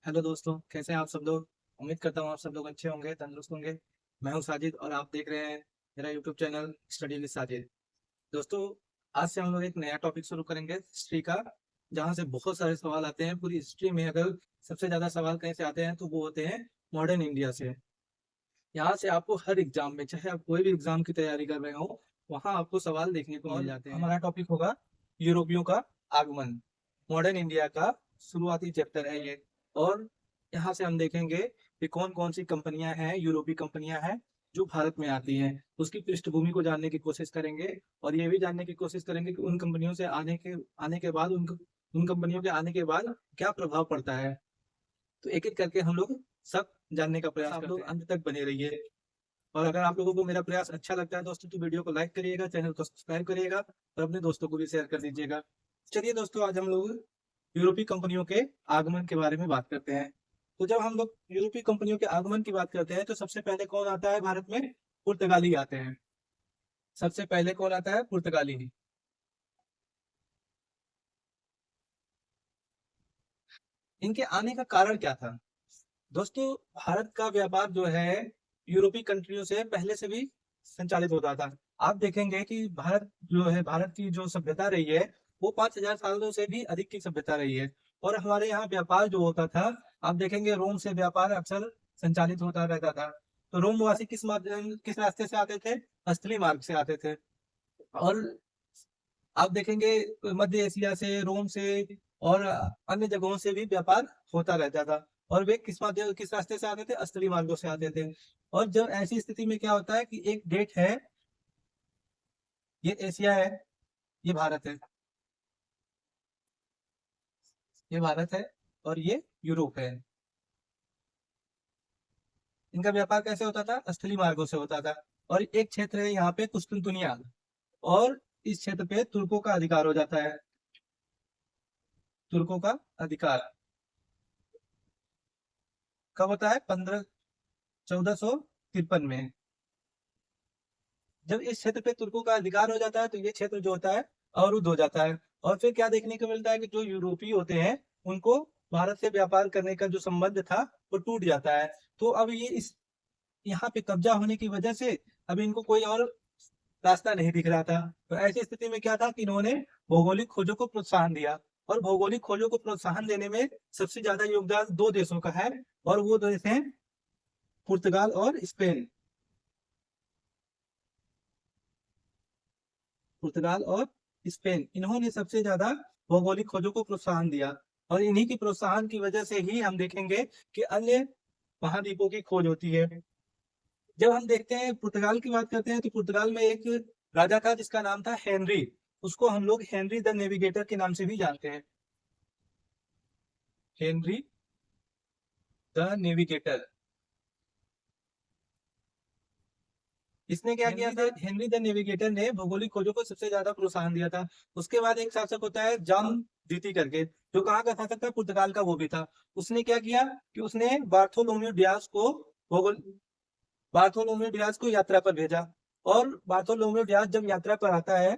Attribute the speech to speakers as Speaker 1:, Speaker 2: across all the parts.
Speaker 1: Hello दोस्तों, कैसे हैं आप सब लोग। उम्मीद करता हूँ आप सब लोग अच्छे होंगे, तंदुरुस्त होंगे। मैं हूँ साजिद और आप देख रहे हैं मेरा YouTube channel study with Sajid. दोस्तों, आज से हम लोग एक नया टॉपिक शुरू करेंगे हिस्ट्री का, जहाँ से बहुत सारे सवाल आते हैं पूरी हिस्ट्री में। अगर सबसे ज्यादा सवाल कहीं से आते हैं तो वो होते हैं मॉडर्न इंडिया से। यहाँ से आपको हर एग्जाम में, चाहे आप कोई भी एग्जाम की तैयारी कर रहे हो, वहाँ आपको सवाल देखने को मिल जाते हैं। हमारा टॉपिक होगा यूरोपियों का आगमन। मॉडर्न इंडिया का शुरुआती चैप्टर है ये। और यहाँ से हम देखेंगे कि कौन कौन सी कंपनियां हैं, यूरोपीय कंपनियां हैं जो भारत में आती हैं। उसकी पृष्ठभूमि को जानने की कोशिश करेंगे और ये भी जानने की कोशिश करेंगे कि उन कंपनियों से आने के बाद उन कंपनियों के आने के बाद क्या प्रभाव पड़ता है। तो एक एक करके हम लोग सब जानने का प्रयास करते हैं। आप लोग अंत तक बने रहिए। और अगर आप लोगों को मेरा प्रयास अच्छा लगता है दोस्तों, तो वीडियो को लाइक करिएगा, चैनल को सब्सक्राइब करिएगा और अपने दोस्तों को भी शेयर कर दीजिएगा। चलिए दोस्तों, आज हम लोग यूरोपीय कंपनियों के आगमन के बारे में बात करते हैं। तो जब हम लोग यूरोपीय कंपनियों के आगमन की बात करते हैं तो सबसे पहले कौन आता है भारत में? पुर्तगाली आते हैं। सबसे पहले कौन आता है? पुर्तगाली। इनके आने का कारण क्या था? दोस्तों, भारत का व्यापार जो है यूरोपीय कंट्रियों से पहले से भी संचालित होता था। आप देखेंगे कि भारत जो है, भारत की जो सभ्यता रही है वो 5,000 सालों से भी अधिक की सभ्यता रही है। और हमारे यहाँ व्यापार जो होता था, आप देखेंगे रोम से व्यापार अक्सर संचालित होता रहता था। तो रोम वासी किस रास्ते से आते थे? स्थलीय मार्ग से आते थे। और आप देखेंगे मध्य एशिया से, रोम से और अन्य जगहों से भी व्यापार होता रहता था। और वे किस रास्ते से आते थे? स्थलीय मार्गों से आते थे। और जब ऐसी स्थिति में क्या होता है कि एक डेट है, ये एशिया है, ये भारत है, ये भारत है और ये यूरोप है। इनका व्यापार कैसे होता था? स्थलीय मार्गों से होता था। और एक क्षेत्र है यहाँ पे कुस्तुनतुनिया, और इस क्षेत्र पे तुर्कों का अधिकार हो जाता है। तुर्कों का अधिकार कब होता है? 1453 में। जब इस क्षेत्र पे तुर्कों का अधिकार हो जाता है तो ये क्षेत्र जो होता है अवरुद्ध हो जाता है। और फिर क्या देखने को मिलता है कि जो यूरोपीय होते हैं उनको भारत से व्यापार करने का जो संबंध था वो टूट जाता है। तो अब ये इस यहाँ पे कब्जा होने की वजह से अब इनको कोई और रास्ता नहीं दिख रहा था। तो ऐसी स्थिति में क्या था कि इन्होंने भौगोलिक खोजों को प्रोत्साहन दिया। और भौगोलिक खोजों को प्रोत्साहन देने में सबसे ज्यादा योगदान दो देशों का है, और वो देश हैं पुर्तगाल और स्पेन। पुर्तगाल और स्पेन, इन्होंने सबसे ज्यादा भौगोलिक खोजों को प्रोत्साहन दिया। और इन्हीं की प्रोत्साहन की वजह से ही हम देखेंगे कि अन्य महाद्वीपों की खोज होती है। जब हम देखते हैं पुर्तगाल की बात करते हैं तो पुर्तगाल में एक राजा था जिसका नाम था हेनरी। उसको हम लोग हेनरी द नेविगेटर के नाम से भी जानते हैं। Henry the navigator. इसने क्या किया था? हेनरी द नेविगेटर ने भौगोलिक खोजों को सबसे ज्यादा प्रोत्साहन दिया था। उसके बाद एक शासक होता है जॉन द्वितीय करके, जो कहाँ का शासक था? पुर्तगाल का वो भी था। उसने क्या किया कि उसने बार्थोलोम्यू डियास को भूगोल बार्थोलोम्यू डियास को यात्रा पर भेजा। और बार्थोलोम्यू डियास जब यात्रा पर आता है,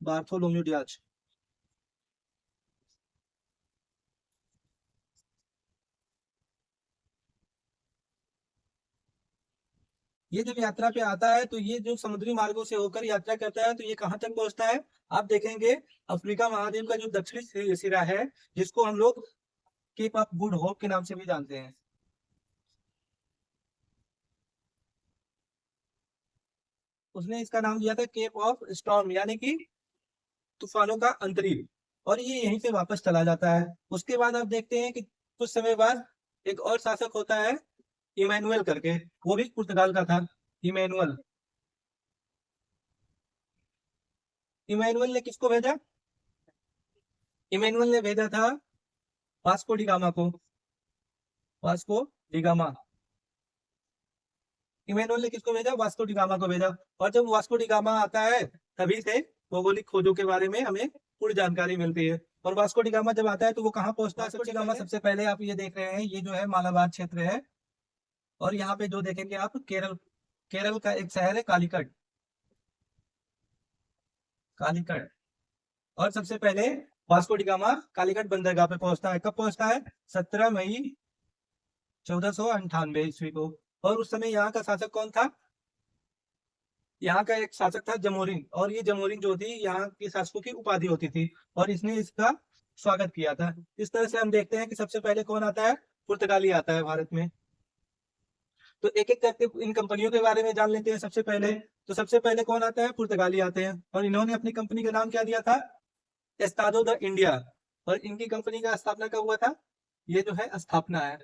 Speaker 1: बार्थोलोम्यू डियास ये जब यात्रा पे आता है तो ये जो समुद्री मार्गों से होकर यात्रा करता है तो ये कहाँ तक पहुंचता है? आप देखेंगे अफ्रीका महाद्वीप का जो दक्षिणी सिरा है, जिसको हम लोग केप ऑफ गुड होप के नाम से भी जानते हैं। उसने इसका नाम दिया था केप ऑफ स्टॉर्म, यानी कि तूफानों का अंतरीप। और ये यहीं से वापस चला जाता है। उसके बाद आप देखते हैं कि कुछ समय बाद एक और शासक होता है इमैनुअल करके, वो भी पुर्तगाल का था। इमैनुअल। इमैनुअल ने किसको भेजा? इमैनुअल ने भेजा था वास्को डी गामा को। Vasco D gamma. इमैनुअल ने किसको भेजा? वास्को डी गामा को भेजा। और जब वास्को डी गामा आता है तभी से भौगोलिक खोजों के बारे में हमें पूरी जानकारी मिलती है। और वास्को डी गामा जब आता है तो वो कहाँ पहुंचता है? सबसे गामा सबसे पहले आप ये देख रहे हैं, ये जो है मालाबार क्षेत्र है। और यहाँ पे जो देखेंगे आप, केरल, केरल का एक शहर है कालीकट। कालीकट। और सबसे पहले वास्को डी गामा कालीकट बंदरगाह पे पहुंचता है। कब पहुंचता है? 17 मई 1498 ईस्वी को। और उस समय यहाँ का शासक कौन था? यहाँ का एक शासक था जमोरिन, और ये जमोरिन जो थी यहाँ के शासकों की उपाधि होती थी, और इसने इसका स्वागत किया था। इस तरह से हम देखते हैं कि सबसे पहले कौन आता है? पुर्तगाली आता है भारत में। तो एक एक करके इन कंपनियों के बारे में जान लेते हैं। सबसे पहले तो सबसे पहले कौन आता है? पुर्तगाली आते हैं, और इन्होंने अपनी कंपनी का नाम क्या दिया था? एस्टाडो द इंडिया। और इनकी कंपनी का स्थापना कब हुआ था? ये जो है स्थापना है,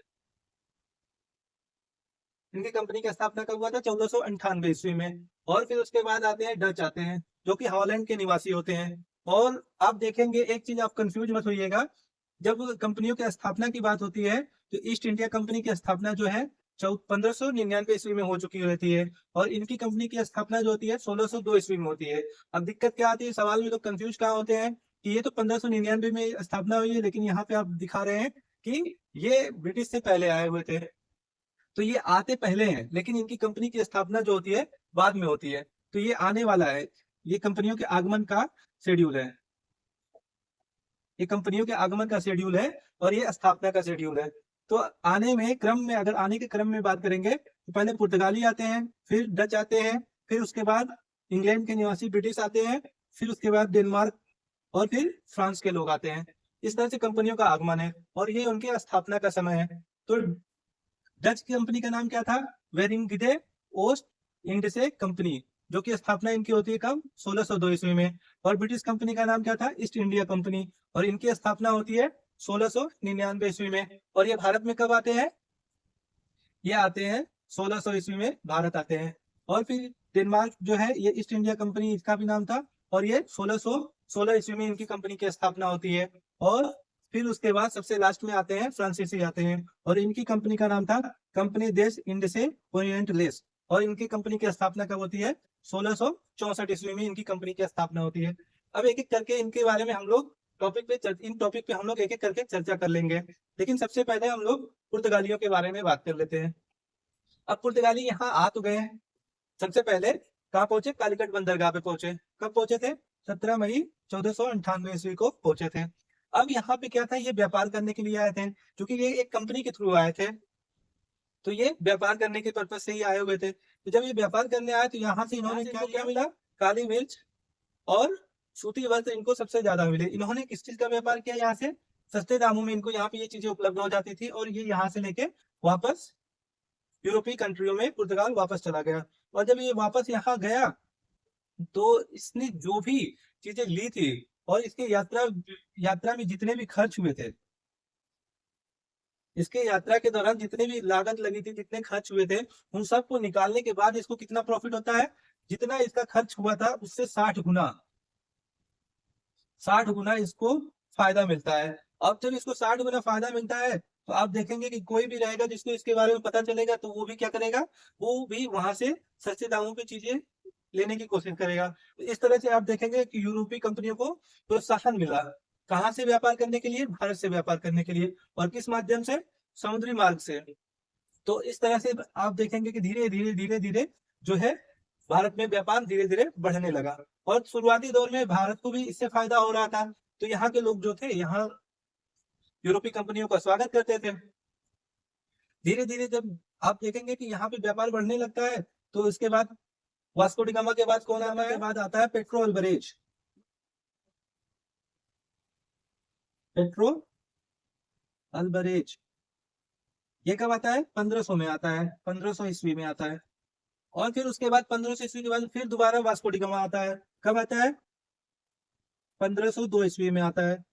Speaker 1: इनकी कंपनी की स्थापना कब हुआ था? 1498 ईस्वी में। और फिर उसके बाद आते हैं डच आते हैं, जो कि हॉलैंड के निवासी होते हैं। और आप देखेंगे एक चीज, आप कंफ्यूज मत होइएगा, जब कंपनियों की स्थापना की बात होती है तो ईस्ट इंडिया कंपनी की स्थापना जो है 1599 ईस्वी में हो चुकी रहती है, और इनकी कंपनी की स्थापना जो होती है 1602 ईस्वी में होती है। अब दिक्कत क्या आती है, सवाल में लोग कंफ्यूज कहाँ होते हैं कि ये तो 1599 में स्थापना हुई है, लेकिन यहाँ पे आप दिखा रहे हैं कि ये ब्रिटिश से पहले आए हुए थे। तो ये आते पहले हैं, लेकिन इनकी कंपनी की स्थापना जो होती है बाद में होती है। तो ये आने वाला है, ये कंपनियों के आगमन का शेड्यूल है, ये कंपनियों के आगमन का शेड्यूल है, और ये स्थापना का शेड्यूल है। तो आने में क्रम में, अगर आने के क्रम में बात करेंगे तो पहले पुर्तगाली आते हैं, फिर डच आते हैं, फिर उसके बाद इंग्लैंड के निवासी ब्रिटिश आते हैं, फिर उसके बाद डेनमार्क, और फिर फ्रांस के लोग आते हैं। इस तरह से कंपनियों का आगमन है, और ये उनके स्थापना का समय है। तो डच कंपनी का नाम क्या था? वेरिंगडे ओस्ट इंडसे कंपनी, जो कि स्थापना इनकी होती है कब? 1602 ईस्वी में। और ब्रिटिश कंपनी का नाम क्या था? ईस्ट इंडिया कंपनी, और इनकी स्थापना होती है 1699 ईस्वी में। और ये भारत में कब आते हैं? ये आते हैं 1600 ईस्वी में भारत आते हैं। और फिर डेनमार्क जो है, ये ईस्ट इंडिया कंपनी इसका भी नाम था, और ये 1616 ईस्वी में इनकी कंपनी की स्थापना होती है। और फिर उसके बाद सबसे लास्ट में आते हैं फ्रांसीसी आते हैं, और इनकी कंपनी का नाम था कंपनी देश इंडसे ओरिएंटलेस, और इनकी कंपनी की स्थापना कब होती है? 1664 ईस्वी में इनकी कंपनी की स्थापना होती है। अब एक एक करके इनके बारे में हम लोग इन टॉपिक पे हम लोग एक एक करके चर्चा कर लेंगे, लेकिन सबसे पहले हम लोग पुर्तगालियों के बारे में बात कर लेते हैं। अब पुर्तगाली यहाँ आ तो गए हैं। सबसे पहले कहाँ पहुंचे? कालीकट बंदरगाह पे पहुंचे। कब पहुंचे थे? 17 मई 1498 ईस्वी को पहुंचे थे। अब यहाँ पे क्या था, ये व्यापार करने के लिए आए थे, क्योंकि ये एक कंपनी के थ्रू आए थे, तो ये व्यापार करने के पर्पज से ही आए हुए थे। तो जब ये व्यापार करने आए तो यहाँ से इन्होंने क्या क्या मिला? काली मिर्च और सूती वस्त्र इनको सबसे ज्यादा मिले। इन्होंने किस चीज का व्यापार किया? यहाँ से सस्ते दामों में इनको यहाँ पे ये चीजें उपलब्ध हो जाती थी, और ये यहाँ से लेके वापस यूरोपीय कंट्रियों में पुर्तगाल वापस चला गया। और जब ये वापस यहाँ गया तो इसने जो भी चीजें ली थी, और इसके यात्रा में जितने भी खर्च हुए थे, इसके यात्रा के दौरान जितने भी लागत लगी थी, जितने खर्च हुए थे, उन सबको निकालने के बाद इसको कितना प्रॉफिट होता है? जितना इसका खर्च हुआ था उससे 60 गुना, 60 गुना इसको फायदा मिलता है। अब जब इसको 60 गुना फायदा मिलता है, तो आप देखेंगे कि कोई भी रहेगा जिसको इसके बारे में पता चलेगा, तो वो भी क्या करेगा? वो भी वहां से सस्ते दामों पे चीजें लेने की कोशिश करेगा। तो इस तरह से आप देखेंगे कि यूरोपीय कंपनियों को प्रोत्साहन मिला। कहाँ से व्यापार करने के लिए? भारत से व्यापार करने के लिए। और किस माध्यम से? समुद्री मार्ग से। तो इस तरह से आप देखेंगे कि धीरे धीरे धीरे धीरे जो है भारत में व्यापार धीरे धीरे बढ़ने लगा। और शुरुआती दौर में भारत को भी इससे फायदा हो रहा था। तो यहाँ के लोग जो थे, यहाँ यूरोपीय कंपनियों का स्वागत करते थे। धीरे धीरे जब आप देखेंगे कि यहाँ पे व्यापार बढ़ने लगता है, तो इसके बाद वास्को डी गामा के बाद कौन आता है? के बाद आता है पेट्रो अल्बरेज। पेट्रो अल्बरेज ये कब आता है? 1500 में आता है, 1500 ईस्वी में आता है। और फिर उसके बाद 1500 ईस्वी के बाद फिर दोबारा वास्को डी गामा आता है। कब आता है? 1502 ईस्वी में आता है।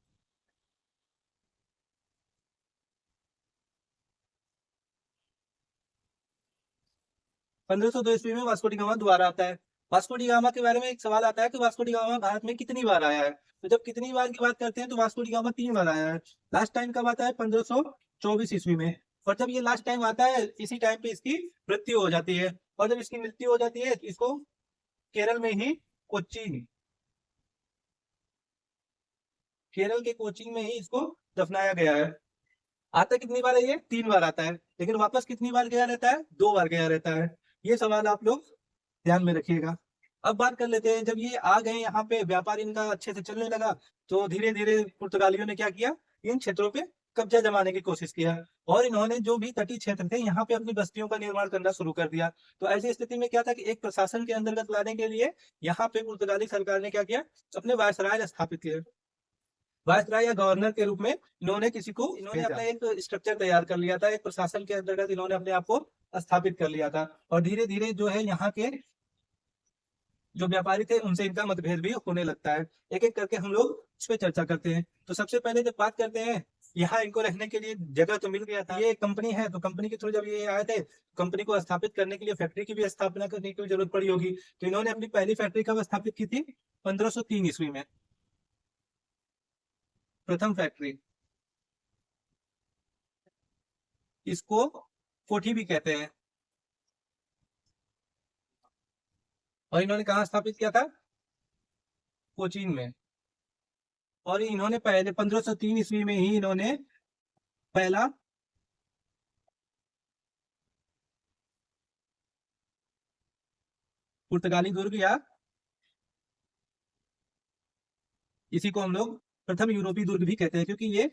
Speaker 1: 1502 ईस्वी में वास्को डी गामा दोबारा आता है। वास्को डी गामा के बारे में एक सवाल आता है कि वास्को डी गामा भारत में कितनी बार आया है? तो जब कितनी बार की बात करते हैं तो वास्को डी गामा 3 बार आया है। लास्ट टाइम कब आता है? 1524 ईस्वी में। और जब ये लास्ट टाइम आता है, इसी टाइम पे इसकी मृत्यु हो जाती है। और जब इसकी मृत्यु हो जाती है, इसको केरल में ही कोच्चि, केरल के कोचीन में ही इसको दफनाया गया है। आता कितनी बार है? ये 3 बार आता है, लेकिन वापस कितनी बार गया रहता है? 2 बार गया रहता है। ये सवाल आप लोग ध्यान में रखिएगा। अब बात कर लेते हैं, जब ये आ गए यहाँ पे, व्यापार इनका अच्छे से चलने लगा, तो धीरे धीरे पुर्तगालियों ने क्या किया? इन क्षेत्रों पे कब्जा जमाने की कोशिश किया और इन्होंने जो भी तटीय क्षेत्र थे यहाँ पे अपनी बस्तियों का निर्माण करना शुरू कर दिया। तो ऐसी स्थिति में क्या था कि एक प्रशासन के अंतर्गत लाने के लिए यहाँ पे पुर्तगाली सरकार ने क्या किया, अपने वायसराय स्थापित किए। वायसराय या गवर्नर के रूप में इन्होंने अपना एक स्ट्रक्चर तैयार कर लिया था, एक प्रशासन के अंतर्गत इन्होंने अपने आप को स्थापित कर लिया था। और धीरे धीरे जो है यहाँ के जो व्यापारी थे उनसे इनका मतभेद भी होने लगता है। एक एक करके हम लोग इस पे चर्चा करते हैं। तो सबसे पहले जब बात करते हैं, यहाँ इनको रहने के लिए जगह तो मिल गया था, ये कंपनी है तो कंपनी के थ्रू जब ये आए थे, कंपनी को स्थापित करने के लिए फैक्ट्री की भी स्थापना करने की जरूरत पड़ी होगी। तो इन्होंने अपनी पहली फैक्ट्री कब स्थापित की थी? 1503 ईस्वी में प्रथम फैक्ट्री, इसको कोठी भी कहते हैं। और इन्होंने कहा स्थापित किया था? कोचीन में। और इन्होंने पहले 1503 ईस्वी में ही इन्होंने पहला पुर्तगाली दुर्ग या इसी को हम लोग प्रथम यूरोपीय दुर्ग भी कहते हैं, क्योंकि ये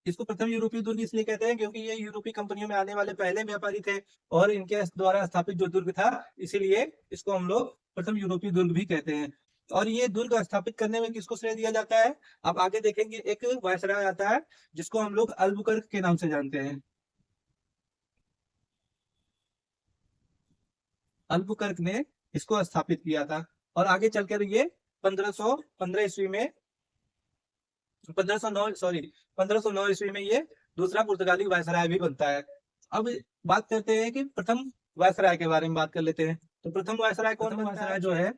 Speaker 1: इसको प्रथम यूरोपीय दुर्ग इसलिए कहते हैं क्योंकि ये यूरोपीय कंपनियों में आने वाले पहले व्यापारी थे और इनके द्वारा स्थापित जो दुर्ग था, इसीलिए इसको हम लोग प्रथम यूरोपीय दुर्ग भी कहते हैं। और ये दुर्ग स्थापित करने में किसको श्रेय दिया जाता है? अब आगे देखेंगे, एक वायसराय आता है जिसको हम लोग अल्बुकर्क के नाम से जानते हैं। अल्बुकर्क ने इसको स्थापित किया था। और आगे चलकर ये 1515 ईस्वी में 1509 ईस्वी में ये दूसरा पुर्तगाली वायसराय भी बनता है। अब बात करते हैं कि प्रथम वायसराय के बारे में बात कर लेते हैं। तो प्रथम वायसराय कौन बनता है? वायसराय जो है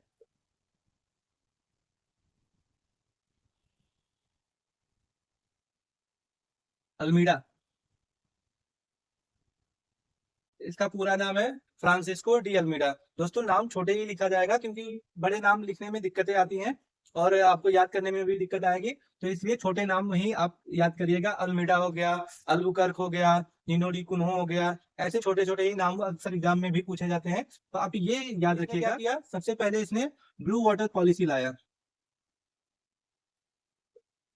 Speaker 1: अल्मीडा, इसका पूरा नाम है फ्रांसिस्को डी अल्मीडा। दोस्तों नाम छोटे ही लिखा जाएगा क्योंकि बड़े नाम लिखने में दिक्कतें आती हैं और आपको याद करने में भी दिक्कत आएगी, तो इसलिए छोटे नाम ही आप याद करिएगा। अल्मीडा हो गया, अल्बुकर्क हो गया, निनो डी कुन्हो हो गया, ऐसे छोटे छोटे ही नाम अक्सर एग्जाम में भी पूछे जाते हैं। तो आप ये याद रखिएगा। क्या सबसे पहले इसने ब्लू वाटर पॉलिसी लाया,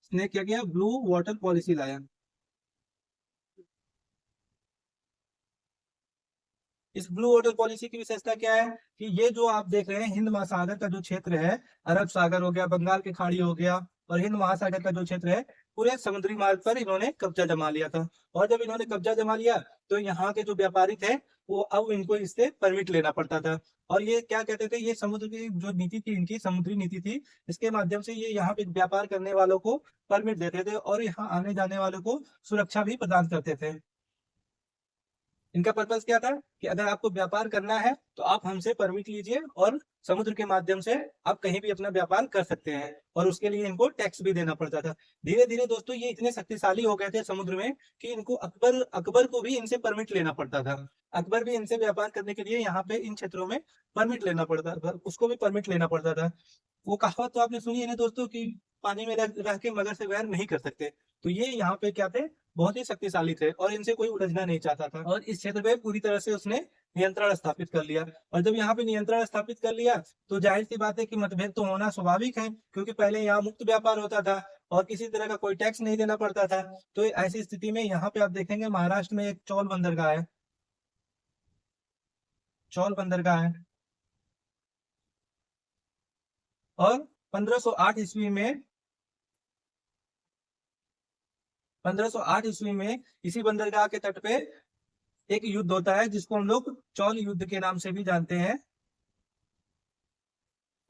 Speaker 1: इसने क्या किया? ब्लू वाटर पॉलिसी लाया। इस ब्लू वाटर पॉलिसी की विशेषता क्या है कि ये जो आप देख रहे हैं हिंद महासागर का जो क्षेत्र है, अरब सागर हो गया, बंगाल की खाड़ी हो गया और हिंद महासागर का जो क्षेत्र है, पूरे समुद्री मार्ग पर इन्होंने कब्जा जमा लिया था। और जब इन्होंने कब्जा जमा लिया तो यहाँ के जो व्यापारी थे वो अब इनको इससे परमिट लेना पड़ता था। और ये क्या कहते थे, ये समुद्र की जो नीति थी, इनकी समुद्री नीति थी, इसके माध्यम से ये यहाँ पे व्यापार करने वालों को परमिट देते थे और यहाँ आने जाने वालों को सुरक्षा भी प्रदान करते थे। इनका पर्पस क्या था कि अगर आपको व्यापार करना है तो आप हमसे परमिट लीजिए और समुद्र के माध्यम से आप कहीं भी अपना व्यापार कर सकते हैं। और उसके लिए इनको टैक्स भी देना पड़ता था। धीरे धीरे दोस्तों ये इतने शक्तिशाली हो गए थे समुद्र में कि इनको अकबर को भी इनसे परमिट लेना पड़ता था। अकबर भी इनसे व्यापार करने के लिए यहाँ पे इन क्षेत्रों में परमिट लेना पड़ता था, उसको भी परमिट लेना पड़ता था। वो कहावत तो आपने सुनी है ना दोस्तों कि पानी में रह के मगर से वैर नहीं कर सकते। तो ये यहाँ पे क्या थे, बहुत ही शक्तिशाली थे और इनसे कोई उलझना नहीं चाहता था। और इस क्षेत्र पे पूरी तरह से उसने नियंत्रण स्थापित कर लिया। और जब यहाँ पे नियंत्रण स्थापित कर लिया तो जाहिर सी बात है कि मतभेद तो होना स्वाभाविक है, क्योंकि पहले यहाँ मुक्त व्यापार होता था और किसी तरह का कोई टैक्स नहीं देना पड़ता था। तो ऐसी स्थिति में यहाँ पे आप देखेंगे महाराष्ट्र में एक चौल बंदरगाह है, चौल बंदरगाह है। और 1508 ईस्वी में 1508 ईस्वी में इसी बंदरगाह के तट पे एक युद्ध होता है जिसको हम लोग चौल युद्ध के नाम से भी जानते हैं।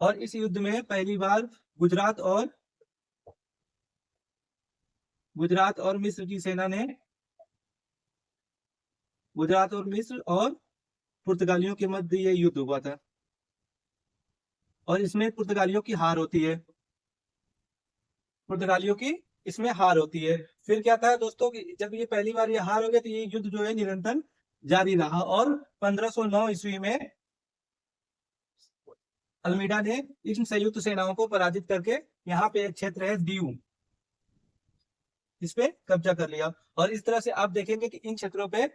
Speaker 1: और इस युद्ध में पहली बार गुजरात और मिस्र की सेना ने, गुजरात और मिस्र और पुर्तगालियों के मध्य ये युद्ध हुआ था और इसमें पुर्तगालियों की हार होती है, पुर्तगालियों की इसमें हार होती है। फिर क्या था दोस्तों कि जब ये पहली बार ये हार हो गया तो ये युद्ध जो है निरंतर जारी रहा। और 1509 ईस्वी में अल्मीडा ने इन संयुक्त सेनाओं को पराजित करके यहाँ पे एक क्षेत्र है दीव, इस पे कब्जा कर लिया। और इस तरह से आप देखेंगे कि इन क्षेत्रों पे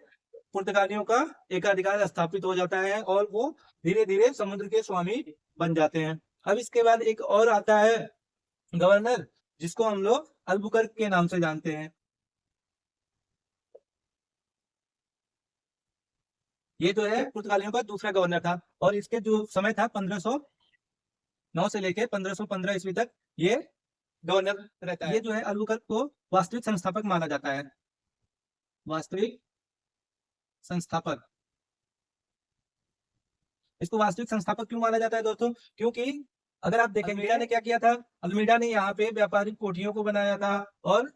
Speaker 1: पुर्तगालियों का एकाधिकार स्थापित हो जाता है और वो धीरे धीरे समुद्र के स्वामी बन जाते हैं। अब इसके बाद एक और आता है गवर्नर, जिसको हम लोग अल्बुकर्क के नाम से जानते हैं। ये जो है पुर्तगालियों का दूसरा गवर्नर था और इसके जो समय था 1509 से लेके 1515 ईस्वी तक ये गवर्नर रहता है। ये जो है अल्बुकर्क को वास्तविक संस्थापक माना जाता है। वास्तविक संस्थापक, इसको वास्तविक संस्थापक क्यों माना जाता है दोस्तों? क्योंकि अगर आप देखें अल्मीडा ने क्या किया था, अल्मीडा ने यहाँ पे व्यापारिक कोठियों को बनाया था और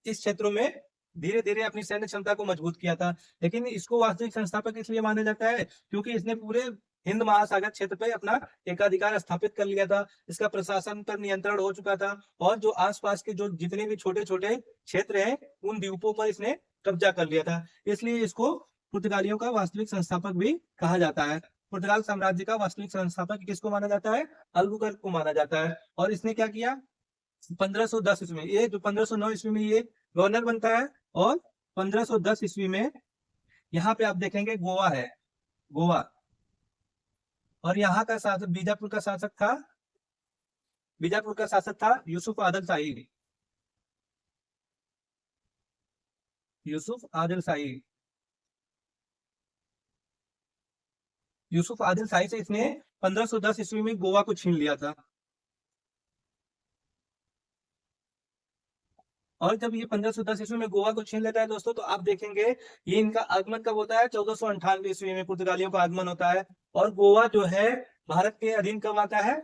Speaker 1: इस क्षेत्रों में धीरे धीरे अपनी सैन्य क्षमता को मजबूत किया था। लेकिन इसको वास्तविक संस्थापक इसलिए माना जाता है क्योंकि इसने पूरे हिंद महासागर क्षेत्र पे अपना एकाधिकार स्थापित कर लिया था। इसका प्रशासन पर नियंत्रण हो चुका था और जो आसपास के जो जितने भी छोटे छोटे क्षेत्र हैं उन द्वीपों पर इसने कब्जा कर लिया था। इसलिए इसको पुर्तगालियों का वास्तविक संस्थापक भी कहा जाता है। पुर्तगाल साम्राज्य का वास्तविक संस्थापक किसको माना जाता है? अल्बुकर्क को माना जाता है। और इसने क्या किया, 1510 ईस्वी में, ये जो 1509 ईस्वी में ये गवर्नर बनता है और 1510 ईस्वी में यहाँ पे आप देखेंगे गोवा है, गोवा, और यहाँ का शासक बीजापुर का शासक था, बीजापुर का शासक था यूसुफ आदिल शाही, यूसुफ आदिल शाही। यूसुफ आदिल शाही से इसने 1510 ईस्वी में गोवा को छीन लिया था। और जब ये 1510 ईस्वी में गोवा को छीन लेता है दोस्तों, तो आप देखेंगे ये इनका आगमन कब होता है? 1498 ईस्वी में पुर्तगालियों का आगमन होता है। और गोवा जो है भारत के अधीन कब आता है?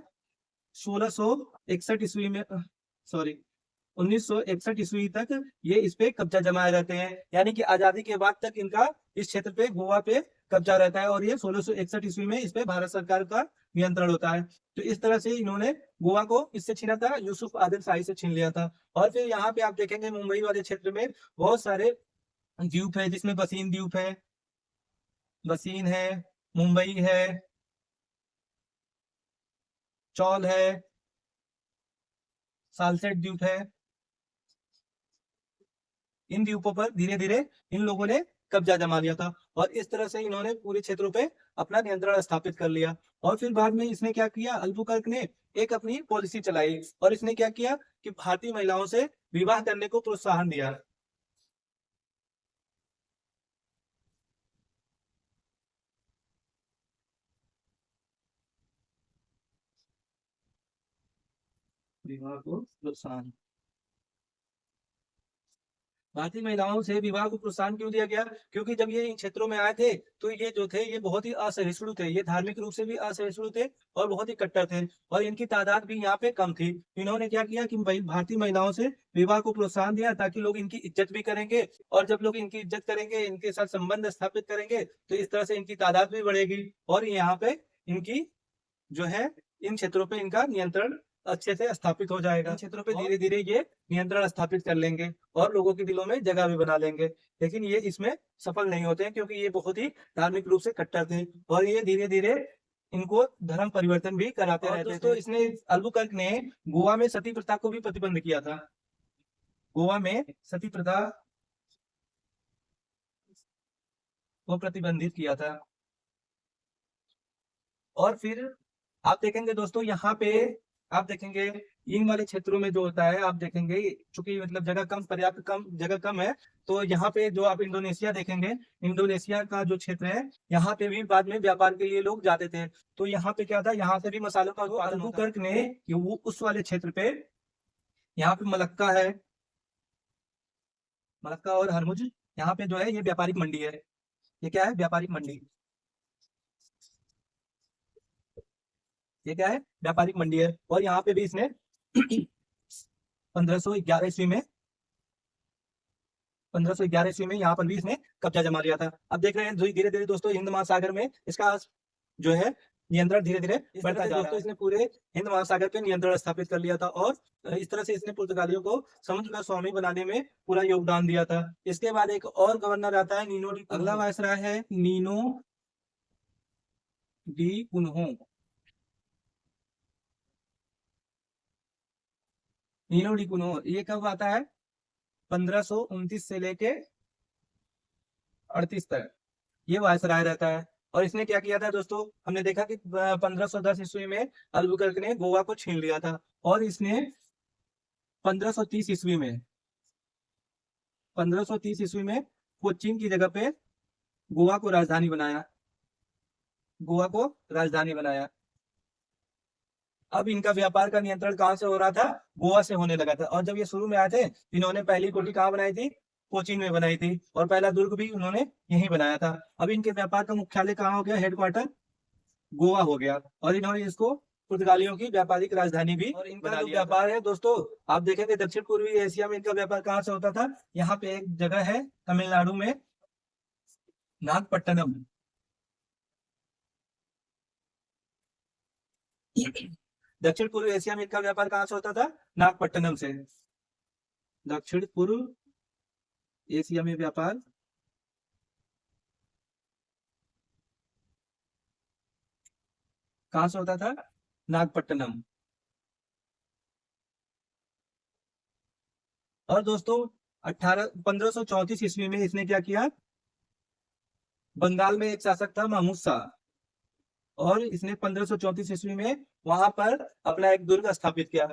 Speaker 1: 1661 ईस्वी में, सॉरी 1961 ईस्वी तक ये इस पे कब्जा जमाए रहते हैं। यानी कि आजादी के बाद तक इनका इस क्षेत्र पे, गोवा पे कब्जा रहता है और ये 1661 ईस्वी में इस पे भारत सरकार का नियंत्रण होता है। तो इस तरह से इन्होंने गोवा को इससे छीना था, यूसुफ आदिल शाही से छीन लिया था। और फिर यहाँ पे आप देखेंगे मुंबई वाले क्षेत्र में बहुत सारे द्वीप है, जिसमें बसीन द्वीप है, बसीन है, मुंबई है, चौल है, सालसेट द्वीप है। इन द्वीपों पर धीरे धीरे इन लोगों ने कब्जा जमा लिया था और इस तरह से इन्होंने पूरे क्षेत्रों पे अपना नियंत्रण स्थापित कर लिया। और फिर बाद में इसने क्या किया, अल्बुकर्क ने एक अपनी पॉलिसी चलाई और इसने क्या किया कि भारतीय महिलाओं से विवाह करने को प्रोत्साहन दिया। विवाह को प्रोत्साहन, भारतीय महिलाओं से विवाह को प्रोत्साहन क्यों दिया गया? क्योंकि जब ये इन क्षेत्रों में आए थे तो ये जो थे ये बहुत ही असहिष्णु थे, ये धार्मिक रूप से भी असहिष्णु थे और बहुत ही कट्टर थे और इनकी तादाद भी यहाँ पे कम थी। इन्होंने क्या किया कि भाई भारतीय महिलाओं से विवाह को प्रोत्साहन दिया ताकि लोग इनकी इज्जत भी करेंगे और जब लोग इनकी इज्जत करेंगे, इनके साथ संबंध स्थापित करेंगे तो इस तरह से इनकी तादाद भी बढ़ेगी और यहाँ पे इनकी जो है इन क्षेत्रों पे इनका नियंत्रण अच्छे से स्थापित हो जाएगा। इन क्षेत्रों पे धीरे धीरे ये नियंत्रण स्थापित कर लेंगे और लोगों के दिलों में जगह भी बना लेंगे। लेकिन ये इसमें सफल नहीं होते हैं क्योंकि ये बहुत ही धार्मिक रूप से कट्टर थे और ये धीरे धीरे इनको धर्म परिवर्तन भी कराते रहते थे। तो इसने, अल्बुकर्क ने गोवा में सती प्रथा को भी प्रतिबंध किया था, गोवा में सती प्रथा को प्रतिबंधित किया था। और फिर आप देखेंगे दोस्तों यहाँ पे, आप देखेंगे इन वाले क्षेत्रों में जो होता है, आप देखेंगे चूंकि मतलब जगह कम, पर्याप्त कम जगह कम है, तो यहाँ पे जो आप इंडोनेशिया देखेंगे, इंडोनेशिया का जो क्षेत्र है यहाँ पे भी बाद में व्यापार के लिए लोग जाते थे। तो यहाँ पे क्या था, यहाँ से भी मसालों का उत्पादन। अल्बुकर्क ने वो उस वाले क्षेत्र पे, यहाँ पे मलक्का है, मलक्का और हरमुज, यहाँ पे जो है ये व्यापारिक मंडी है। ये क्या है? व्यापारिक मंडी। ये क्या है? व्यापारिक मंडी है। और यहाँ पे भी इसने 1511 ईस्वी में, 1511 ईस्वी में यहाँ पर भी इसने कब्जा जमा लिया था। अब देख रहे हैं धीरे धीरे दोस्तों हिंद महासागर में इसका जो है नियंत्रण धीरे धीरे बढ़ता जा रहा है। इसने पूरे हिंद महासागर पे नियंत्रण स्थापित कर लिया था और इस तरह से इसने पुर्तगालियों को समुद्र का स्वामी बनाने में पूरा योगदान दिया था। इसके बाद एक और गवर्नर आता है, नीनो डी, अगला वायसराय है नीनो डी कुन्हो। नीनो डी कुन्हो ये कब आता है? 1529 से लेके 38 तक ये वायसराय रहता है। और इसने क्या किया था दोस्तों, हमने देखा कि 1510 ईस्वी में अल्बुकर्क ने गोवा को छीन लिया था और इसने 1530 ईस्वी में, 1530 ईस्वी में कोचीन की जगह पे गोवा को राजधानी बनाया, गोवा को राजधानी बनाया। अब इनका व्यापार का नियंत्रण कहाँ से हो रहा था? गोवा से होने लगा था। और जब ये शुरू में आए थे, इन्होंने पहली कोठी कहाँ बनाई थी? कोचीन में बनाई थी, और पहला दुर्ग भी उन्होंने यहीं बनाया था। अब इनके व्यापार का मुख्यालय कहाँ हो गया? हेडक्वार्टर गोवा हो गया, और इन्होंने इसको पुर्तगालियों की व्यापारिक राजधानी भी और इनका जो व्यापार है दोस्तों, आप देखेंगे दक्षिण पूर्वी एशिया में इनका व्यापार कहाँ से होता था? यहाँ पे एक जगह है तमिलनाडु में, नागपट्टनम। दक्षिण पूर्व एशिया में इनका व्यापार कहाँ से होता था? नागपट्टनम से। दक्षिण पूर्व एशिया में व्यापार कहाँ से होता था? नागपट्टनम। और दोस्तों 1534 ईस्वी में इसने क्या किया? बंगाल में एक शासक था महमूद शाह, और इसने 1534 ईस्वी में वहां पर अपना एक दुर्ग स्थापित किया।